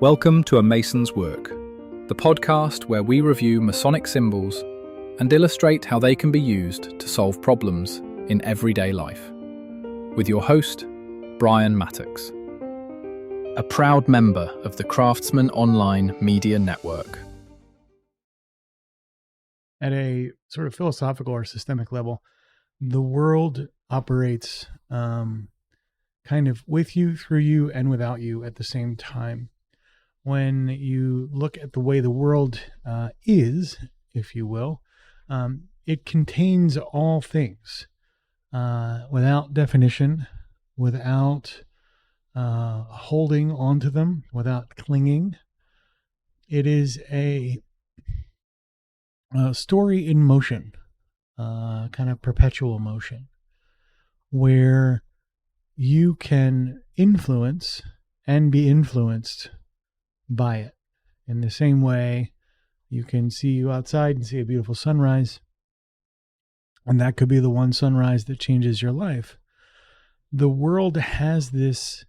Welcome to A Mason's Work, the podcast where we review Masonic symbols and illustrate how they can be used to solve problems in everyday life. With your host, Brian Mattox, a proud member of the Craftsman Online Media Network. At a sort of philosophical or systemic level, the world operates kind of with you, through you, and without you at the same time. When you look at the way the world is, if you will, it contains all things without definition, without holding onto them, without clinging. It is a story in motion, kind of perpetual motion, where you can influence and be influenced by it. In the same way, you can see you outside and see a beautiful sunrise, and that could be the one sunrise that changes your life. The world has this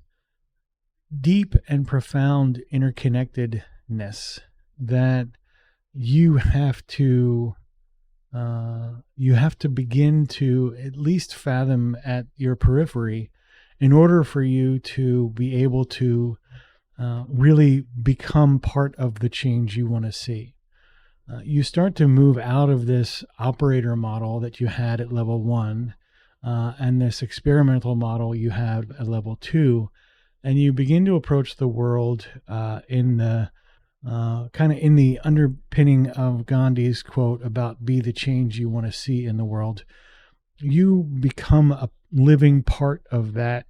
deep and profound interconnectedness that you have to begin to at least fathom at your periphery in order for you to be able to really become part of the change you want to see. You start to move out of this operator model that you had at level 1 and this experimental model you had at level 2, and you begin to approach the world in the kind of in the underpinning of Gandhi's quote about be the change you want to see in the world. You become a living part of that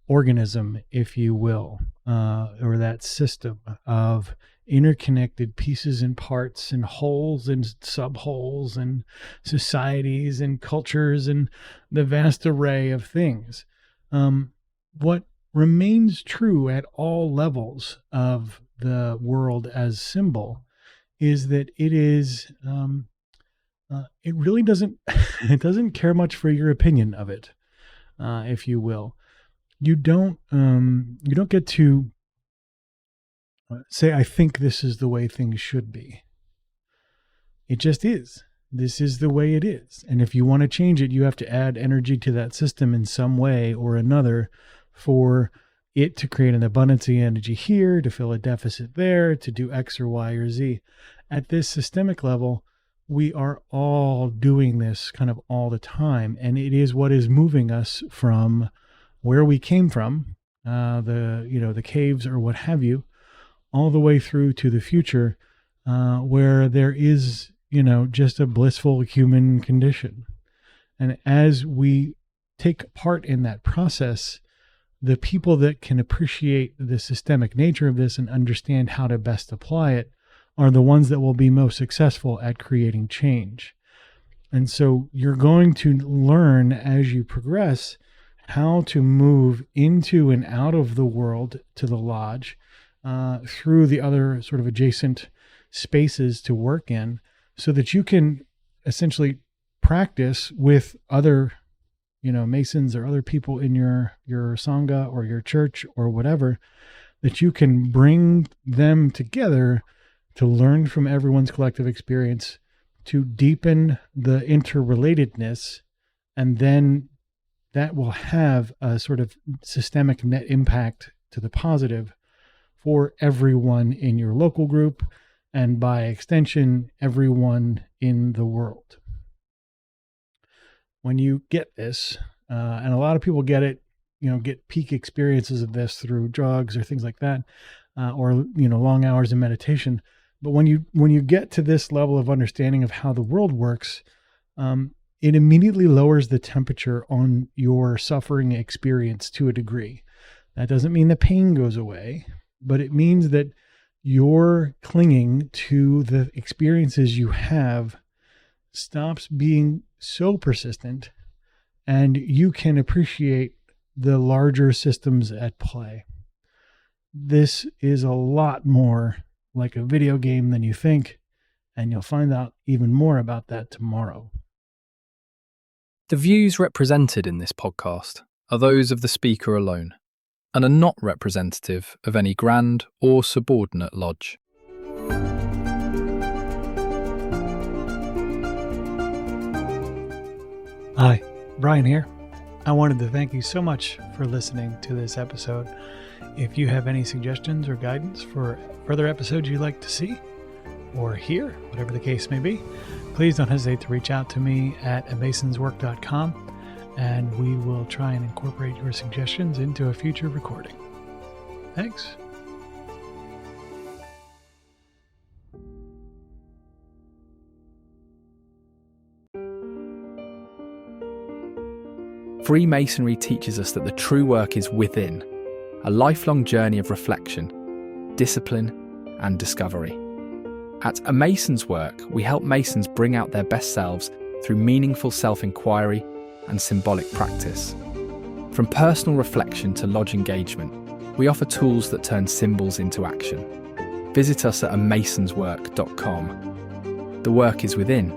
organism, if you will, or that system of interconnected pieces and parts and wholes and subwholes and societies and cultures and the vast array of things. What remains true at all levels of the world as symbol is that it is it really doesn't it doesn't care much for your opinion of it, if you will. You don't get to say, I think this is the way things should be. It just is. This is the way it is. And if you want to change it, you have to add energy to that system in some way or another for it to create an abundance of energy here, to fill a deficit there, to do X or Y or Z. At this systemic level, we are all doing this kind of all the time. And it is what is moving us from where we came from, the caves or what have you, all the way through to the future, where there is, just a blissful human condition. And as we take part in that process, the people that can appreciate the systemic nature of this and understand how to best apply it are the ones that will be most successful at creating change. And so you're going to learn as you progress how to move into and out of the world to the lodge, through the other sort of adjacent spaces to work in, so that you can essentially practice with other, Masons or other people in your Sangha or your church or whatever, that you can bring them together to learn from everyone's collective experience, to deepen the interrelatedness, and then that will have a sort of systemic net impact to the positive for everyone in your local group, and by extension, everyone in the world. When you get this, and a lot of people get it, get peak experiences of this through drugs or things like that, or long hours of meditation. But when you get to this level of understanding of how the world works, it immediately lowers the temperature on your suffering experience to a degree. That doesn't mean the pain goes away, but it means that your clinging to the experiences you have stops being so persistent, and you can appreciate the larger systems at play. This is a lot more like a video game than you think, and you'll find out even more about that tomorrow. The views represented in this podcast are those of the speaker alone and are not representative of any grand or subordinate lodge. Hi, Brian here. I wanted to thank you so much for listening to this episode. If you have any suggestions or guidance for further episodes you'd like to see or hear, whatever the case may be, please don't hesitate to reach out to me at amasonswork.com, and we will try and incorporate your suggestions into a future recording. Thanks. Freemasonry teaches us that the true work is within, a lifelong journey of reflection, discipline, and discovery. At A Mason's Work, we help Masons bring out their best selves through meaningful self-inquiry and symbolic practice. From personal reflection to lodge engagement, we offer tools that turn symbols into action. Visit us at amasonswork.com. The work is within.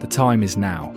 The time is now.